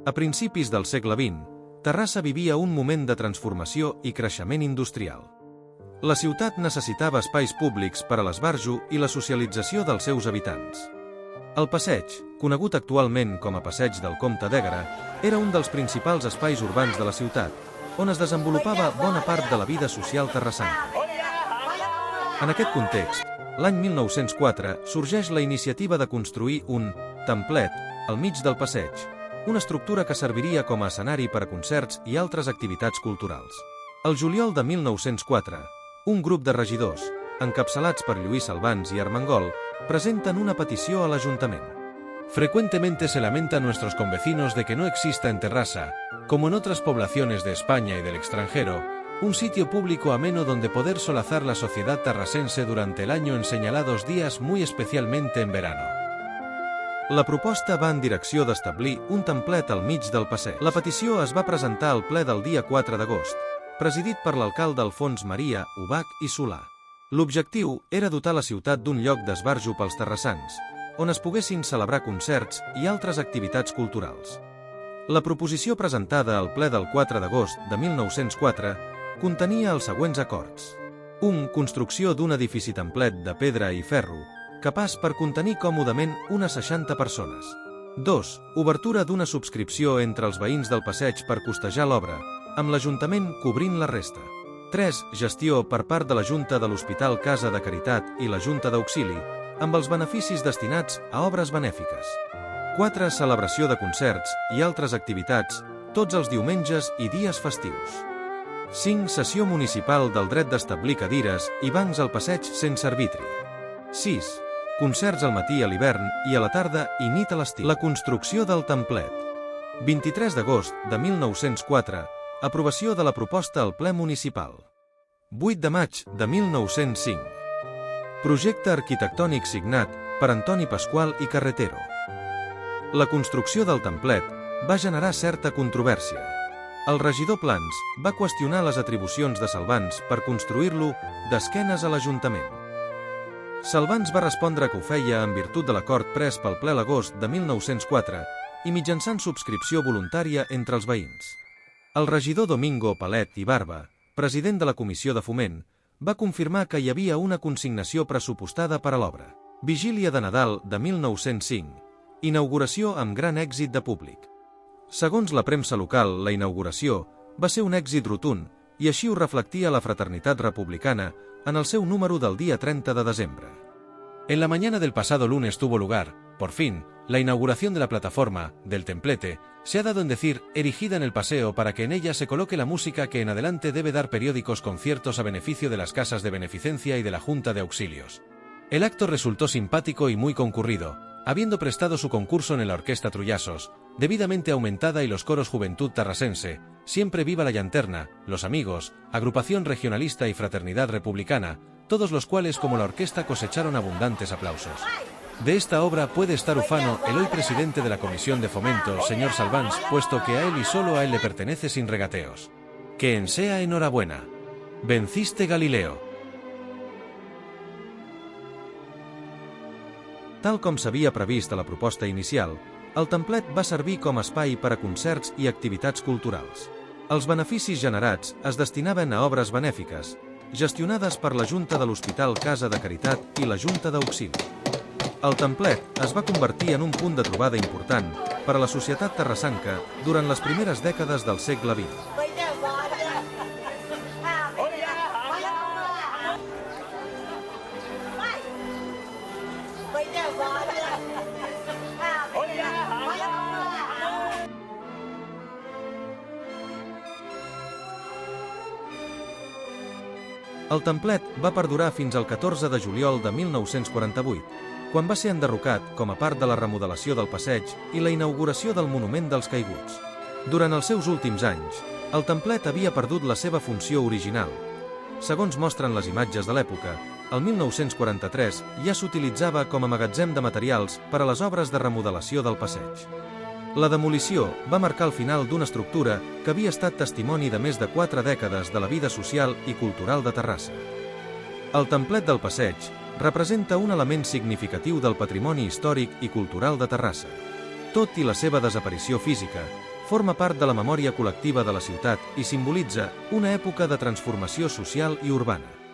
A principis del segle XX, Terrassa vivia un moment de transformació i creixement industrial. La ciutat necessitava espais públics per a l'esbarjo i la socialització dels seus habitants. El passeig, conegut actualment com a Passeig del Comte d'Égara, era un dels principals espais urbans de la ciutat, on es desenvolupava bona part de la vida social terrassanca. En aquest context, l'any 1904 sorgeix la iniciativa de construir un templet al mig del passeig, una estructura que serviria com a escenari per a concerts i altres activitats culturals. El juliol de 1904, un grup de regidors, encapçalats per Lluís Albans i Armengol, presenten una petició a l'Ajuntament. Frecuentemente se lamentan nuestros convecinos de que no exista en Terrassa, como en otras poblaciones de España y del extranjero, un sitio público ameno donde poder solazar la sociedad tarrasense durante el año en señalados días, muy especialmente en verano. La proposta va en direcció d'establir un templet al mig del passeig. La petició es va presentar al ple del dia 4 d'agost, presidit per l'alcalde Alfons Maria Ubach i Solà. L'objectiu era dotar la ciutat d'un lloc d'esbarjo pels terrassans, on es poguessin celebrar concerts i altres activitats culturals. La proposició presentada al ple del 4 d'agost de 1904 contenia els següents acords. 1. Construcció d'un edifici templet de pedra i ferro, capaç per contenir còmodament unes 60 persones. 2. Obertura d'una subscripció entre els veïns del passeig per costejar l'obra, amb l'Ajuntament cobrint la resta. 3. Gestió per part de la Junta de l'Hospital Casa de Caritat i la Junta d'Auxili, amb els beneficis destinats a obres benèfiques. 4. Celebració de concerts i altres activitats, tots els diumenges i dies festius. 5. Cessió municipal del dret d'establir cadires i bancs al passeig sense arbitri. 6. Concerts al matí a l'hivern i a la tarda i nit a l'estiu. La construcció del templet. 23 d'agost de 1904, aprovació de la proposta al ple municipal. 8 de maig de 1905. Projecte arquitectònic signat per Antoni Pasqual i Carretero. La construcció del templet va generar certa controvèrsia. El regidor Plans va qüestionar les atribucions de Salvans per construir-lo d'esquenes a l'Ajuntament. Salvans va respondre que ho feia en virtut de l'acord pres pel ple l'agost de 1904 i mitjançant subscripció voluntària entre els veïns. El regidor Domingo Palet i Barba, president de la Comissió de Foment, va confirmar que hi havia una consignació pressupostada per a l'obra. Vigília de Nadal de 1905. Inauguració amb gran èxit de públic. Segons la premsa local, la inauguració va ser un èxit rotund i així ho reflectia la Fraternitat Republicana en el seu número del dia 30 de desembre. En la mañana del pasado lunes tuvo lugar, por fin, la inauguración de la plataforma, del templete, se ha dado en decir, erigida en el paseo para que en ella se coloque la música que en adelante debe dar periódicos conciertos a beneficio de las casas de beneficencia y de la Junta de Auxilios. El acto resultó simpático y muy concurrido, habiendo prestado su concurso en la Orquesta Trullasos, debidamente aumentada, y los coros Juventud Tarrasense, Siempre Viva la Llanterna, Los Amigos, Agrupación Regionalista y Fraternidad Republicana, todos los cuales como la orquesta cosecharon abundantes aplausos. De esta obra puede estar ufano el hoy presidente de la Comisión de Fomento, señor Salvans, puesto que a él y solo a él le pertenece sin regateos. Que en sea enhorabuena. Venciste, Galileo. Tal com s'havia previst a la proposta inicial, el templet va servir com a espai per a concerts i activitats culturals. Els beneficis generats es destinaven a obres benèfiques, gestionades per la Junta de l'Hospital Casa de Caritat i la Junta d'Auxili. El templet es va convertir en un punt de trobada important per a la societat terrassanca durant les primeres dècades del segle XX. El templet va perdurar fins al 14 de juliol de 1948, quan va ser enderrocat com a part de la remodelació del passeig i la inauguració del Monument dels Caiguts. Durant els seus últims anys, el templet havia perdut la seva funció original. Segons mostren les imatges de l'època, el 1943 ja s'utilitzava com a magatzem de materials per a les obres de remodelació del passeig. La demolició va marcar el final d'una estructura que havia estat testimoni de més de 4 dècades de la vida social i cultural de Terrassa. El templet del passeig representa un element significatiu del patrimoni històric i cultural de Terrassa. Tot i la seva desaparició física, Forma part de la memòria col·lectiva de la ciutat i simbolitza una època de transformació social i urbana.